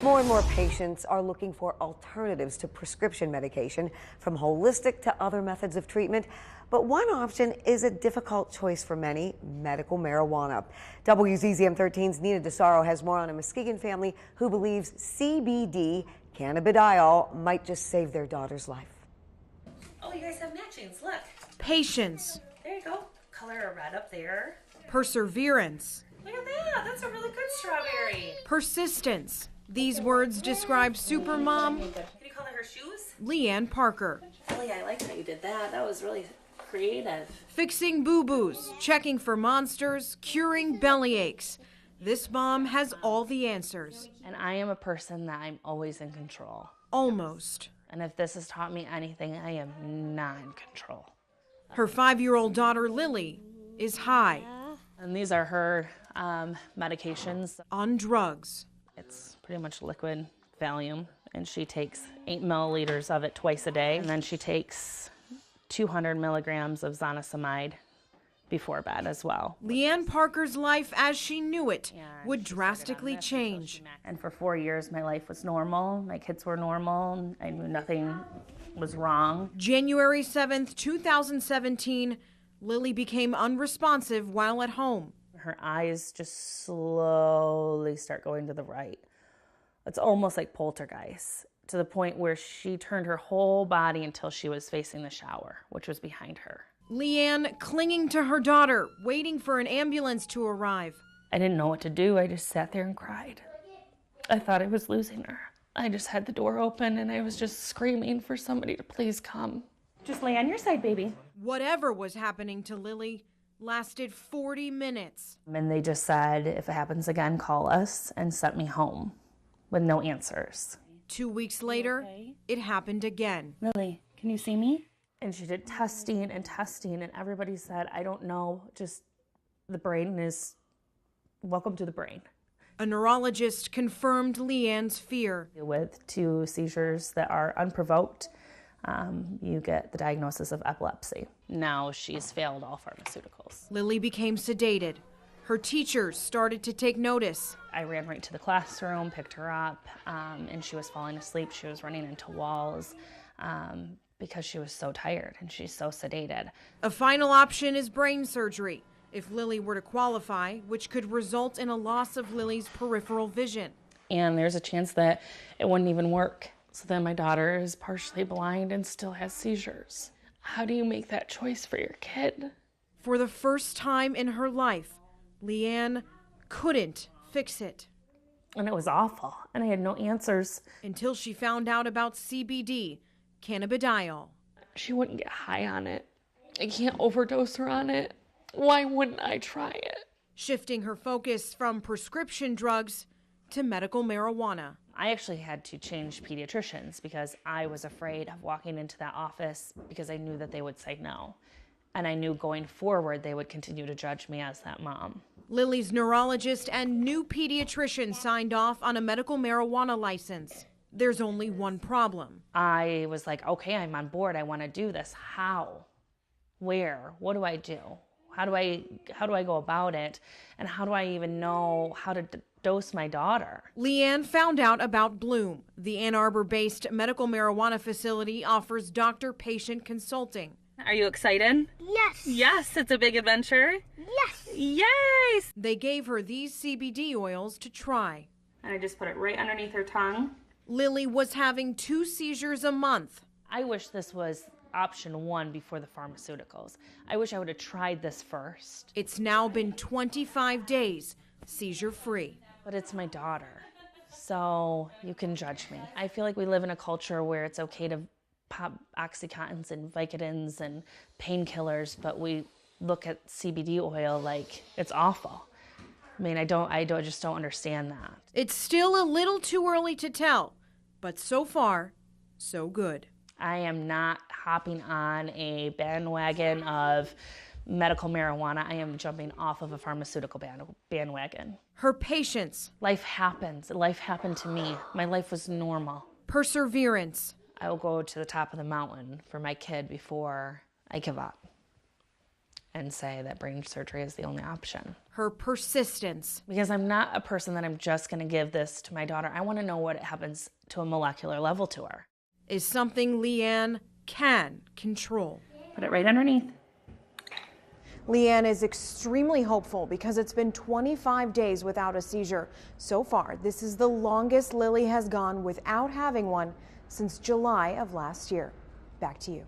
More and more patients are looking for alternatives to prescription medication, from holistic to other methods of treatment. But one option is a difficult choice for many: medical marijuana. WZZM 13's Nina DeSaro has more on a Muskegon family who believes CBD, cannabidiol, might just save their daughter's life. Oh, you guys have matchings, look. Patience. There you go. Color a red up there. Perseverance. Look at that, that's a really good strawberry. Persistence. These words describe supermom Can you color her shoes? Leanne Parker. Ellie, I like how you did that. That was really creative. Fixing boo-boos, checking for monsters, curing belly aches. This mom has all the answers. And I am a person that I'm always in control. Almost. And if this has taught me anything, I am not in control. Her 5-year-old daughter, Lily, is high. And these are her medications. On drugs. It's pretty much liquid Valium, and she takes 8 milliliters of it twice a day. And then she takes 200 milligrams of zonisamide before bed as well. Leanne Parker's life as she knew it would drastically change. And for 4 years, my life was normal. My kids were normal. I knew nothing was wrong. January 7th, 2017, Lily became unresponsive while at home. Her eyes just slowly start going to the right. It's almost like poltergeist, to the point where she turned her whole body until she was facing the shower, which was behind her. Leanne clinging to her daughter, waiting for an ambulance to arrive. I didn't know what to do. I just sat there and cried. I thought I was losing her. I just had the door open and I was just screaming for somebody to please come. Just lay on your side, baby. Whatever was happening to Lily lasted 40 minutes. And they just said, if it happens again, call us, and sent me home with no answers. 2 weeks later, it happened again. Lily, can you see me? And she did testing and testing, and everybody said, I don't know, just the brain is, welcome to the brain. A neurologist confirmed Leanne's fear. With 2 seizures that are unprovoked, you get the diagnosis of epilepsy. Now she's failed all pharmaceuticals. Lily became sedated. Her teachers started to take notice. I ran right to the classroom, picked her up, and she was falling asleep. She was running into walls because she was so tired and she's so sedated. A final option is brain surgery, if Lily were to qualify, which could result in a loss of Lily's peripheral vision. And there's a chance that it wouldn't even work. So then my daughter is partially blind and still has seizures. How do you make that choice for your kid? For the first time in her life, Leanne couldn't fix it. And it was awful, and I had no answers. Until she found out about CBD, cannabidiol. She wouldn't get high on it. I can't overdose her on it. Why wouldn't I try it? Shifting her focus from prescription drugs to medical marijuana. I actually had to change pediatricians because I was afraid of walking into that office because I knew that they would say no. And I knew going forward they would continue to judge me as that mom. Lily's neurologist and new pediatrician signed off on a medical marijuana license. There's only one problem. I was like, okay, I'm on board. I want to do this. How? Where? What do I do? How do I go about it? And how do I even know how to dose my daughter? Leanne found out about Bloom. The Ann Arbor-based medical marijuana facility offers doctor-patient consulting. Are you excited? Yes. Yes, it's a big adventure. Yes. Yes. They gave her these CBD oils to try. And I just put it right underneath her tongue. Lily was having 2 seizures a month. I wish this was option 1 before the pharmaceuticals. I wish I would have tried this first. It's now been 25 days, seizure-free. But it's my daughter, so you can judge me. I feel like we live in a culture where it's okay to pop Oxycontins and Vicodins and painkillers, but we look at CBD oil like it's awful. I mean, I just don't understand that. It's still a little too early to tell, but so far, so good. I am not hopping on a bandwagon of medical marijuana. I am jumping off of a pharmaceutical bandwagon. Her patience. Life happens. Life happened to me. My life was normal. Perseverance. I will go to the top of the mountain for my kid before I give up and say that brain surgery is the only option. her persistence. Because I'm not a person that I'm just going to give this to my daughter. I want to know what happens to a molecular level to her. Is something Leanne can control. Put it right underneath. Leanne is extremely hopeful because it's been 25 days without a seizure. So far, this is the longest Lily has gone without having one since July of last year. Back to you.